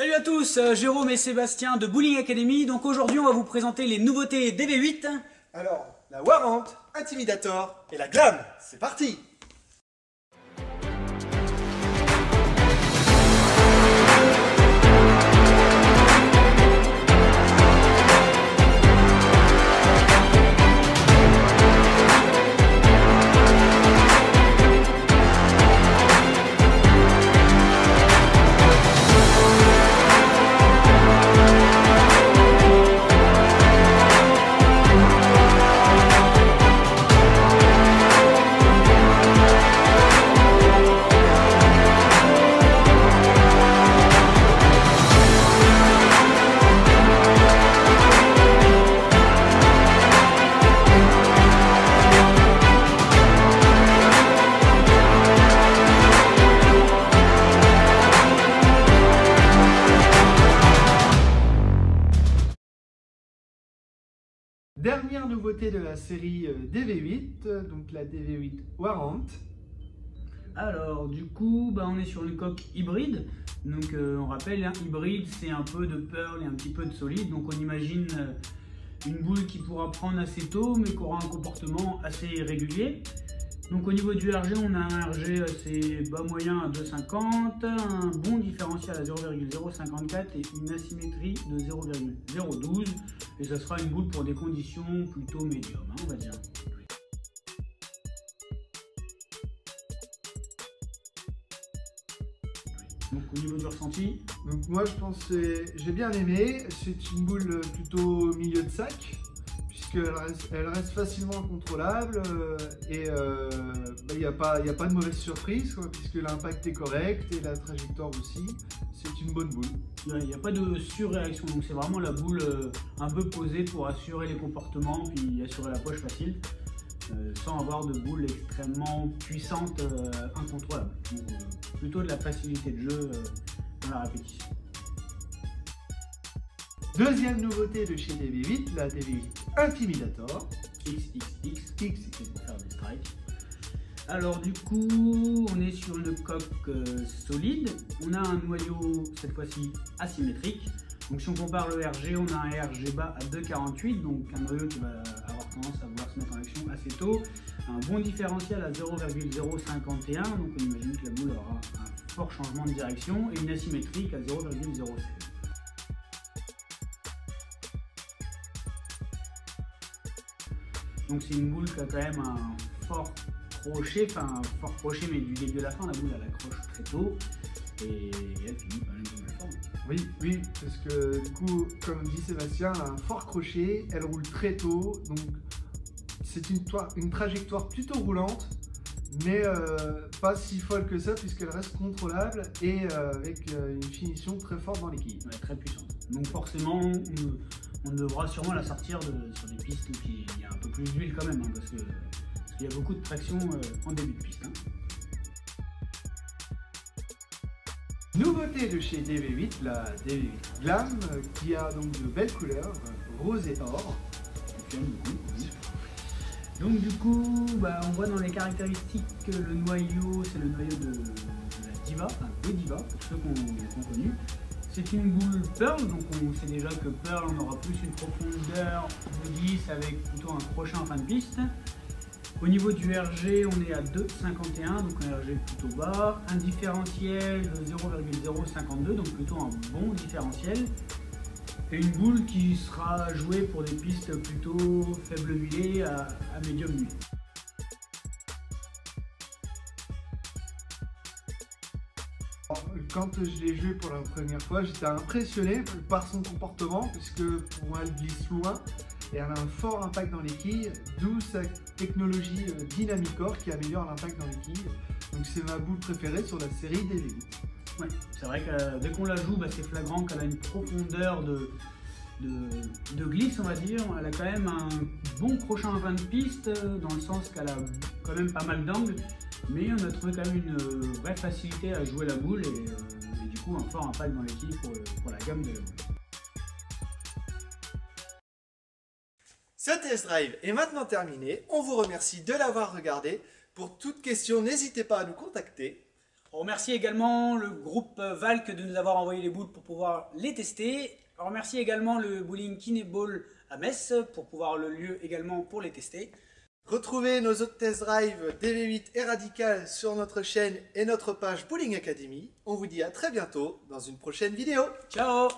Salut à tous, Jérôme et Sébastien de Bowling Academy. Donc aujourd'hui on va vous présenter les nouveautés DV8. Alors, la Warrant, Intimidator et la Glam, c'est parti! Dernière nouveauté de la série DV8, donc la DV8 Warrant. Alors du coup on est sur une coque hybride. Donc on rappelle, hybride c'est un peu de pearl et un petit peu de solide. Donc on imagine une boule qui pourra prendre assez tôt mais qui aura un comportement assez régulier. Donc au niveau du RG, on a un RG assez bas moyen à 2,50, un bon différentiel à 0,054 et une asymétrie de 0,012. Et ça sera une boule pour des conditions plutôt médium, on va dire. Donc au niveau du ressenti, donc moi je pense que j'ai bien aimé, c'est une boule plutôt milieu de sac, puisqu'elle reste facilement contrôlable et il n'y a pas de mauvaise surprise, puisque l'impact est correct et la trajectoire aussi, c'est une bonne boule. Il n'y a pas de surréaction, donc c'est vraiment la boule un peu posée pour assurer les comportements puis assurer la poche facile. Sans avoir de boule extrêmement puissante, incontrôlable. Donc, plutôt de la facilité de jeu dans la répétition. Deuxième nouveauté de chez DV8, la DV8 Intimidator. XXX pour faire des strikes. Alors du coup, on est sur une coque solide. On a un noyau, cette fois-ci asymétrique. Donc si on compare le RG, on a un RG bas à 2,48, donc un noyau qui va avoir tendance à vouloir se mettre en action assez tôt. Un bon différentiel à 0,051, donc on imagine que la boule aura un fort changement de direction, et une asymétrique à 0,07. Donc c'est une boule qui a quand même un fort crochet, mais du début à la fin, la boule elle accroche très tôt, et elle finit par une bonne forme. Oui, parce que du coup, comme dit Sébastien, elle a un fort crochet, elle roule très tôt, donc c'est une trajectoire plutôt roulante, mais pas si folle que ça, puisqu'elle reste contrôlable et avec une finition très forte dans les quilles. Ouais, très puissante. Donc forcément, on devra sûrement la sortir sur des pistes où il y a un peu plus d'huile quand même, parce qu'il y a beaucoup de traction en début de piste. Nouveauté de chez DV8, la DV8 Glam, qui a donc de belles couleurs, rose et or. Donc du coup, on voit dans les caractéristiques que le noyau, c'est le noyau de la Diva, de Diva, pour ceux qu'on connu. C'est une boule Pearl, donc on sait déjà que Pearl, on aura plus une profondeur de glisse avec plutôt un crochet en fin de piste. Au niveau du RG, on est à 2,51, donc un RG plutôt bas. Un différentiel de 0,052, donc plutôt un bon différentiel. Et une boule qui sera jouée pour des pistes plutôt faible huilée à médium huilé. Quand je l'ai joué pour la première fois, j'étais impressionné par son comportement, puisque pour moi elle glisse loin et elle a un fort impact dans les quilles, d'où sa technologie Dynamicore qui améliore l'impact dans les quilles. Donc c'est ma boule préférée sur la série DV8. Ouais, c'est vrai que dès qu'on la joue, c'est flagrant qu'elle a une profondeur de glisse, on va dire. Elle a quand même un bon crochet en fin de piste, dans le sens qu'elle a quand même pas mal d'angles, mais on a trouvé quand même une vraie facilité à jouer la boule et du coup un fort impact dans les quilles pour la gamme de la boule. Ce test drive est maintenant terminé. On vous remercie de l'avoir regardé. Pour toute question, n'hésitez pas à nous contacter. On remercie également le groupe Valk de nous avoir envoyé les boules pour pouvoir les tester. On remercie également le bowling Kineball à Metz pour pouvoir le lieu également pour les tester. Retrouvez nos autres test drive DV8 et Radical sur notre chaîne et notre page Bowling Academy. On vous dit à très bientôt dans une prochaine vidéo. Ciao!